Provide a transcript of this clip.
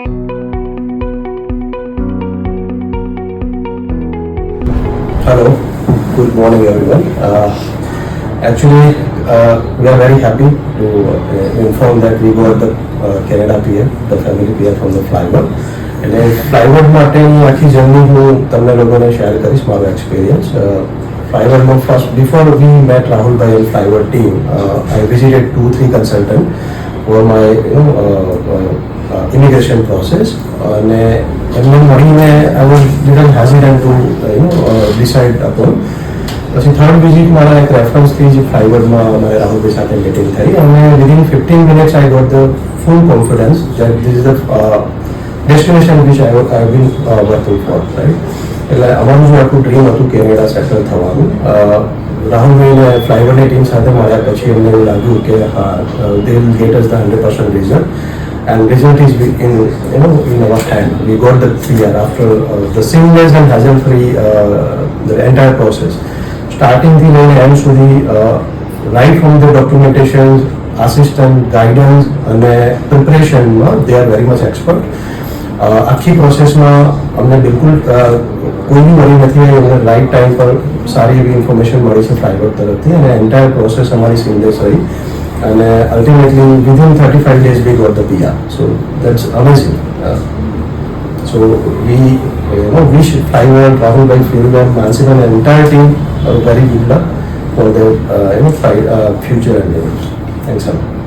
Hello, good morning everyone. Actually, we are very happy to inform that we got the Canada PR, the family PR from the Flywood. અને ફ્લાયવુડ માટેની આખી journey હું તમને લોકોને share કરીશ મારો experience. ફ્લાયવુડમાં ફર્સ્ટ બિફોર વી મેટ રાહુલભાઈ and Flywood team, I visited 2-3 consultant for my immigration process. અને એમને મળીને I was little hesitant to decide upon. પછી થર્ડ વિઝિટ મારા એક રેફરન્સથી જ ફ્લાયવુડમાં અમારે રાહુલભાઈ સાથે મિટિંગ થઈ અને within 15 minutes I got the full confidence that this is the destination which I been working for, right. એટલે અમારું જે આખું ડ્રીમ હતું કેનેડા સેટલ થવાનું, રાહુલભાઈને ફ્લાયવુડની ટીમ સાથે મળ્યા પછી એમને એવું લાગ્યું કે હા, they will get us the 100% result. And result is in our hand. We got the PR after the seamless and hassle-free the entire process. Starting the end સુધી right from the documentation, assistance, guidance and preparation, they are very much expert. આખી પ્રોસેસમાં અમને બિલકુલ કોઈ બી મળી નથી. અમને right time પર સારી એવી ઇન્ફોર્મેશન મળી છે ફ્લાયવુડ તરફથી અને એન્ટાયર પ્રોસેસ અમારી સિમલેસ રહી. And ultimately, within 35 days, we got the PR. So that's amazing. So we wish Flywood, Rahulbhai, Fluidware, Mansiv and the entire team very good luck for their future endeavors. Thanks a lot.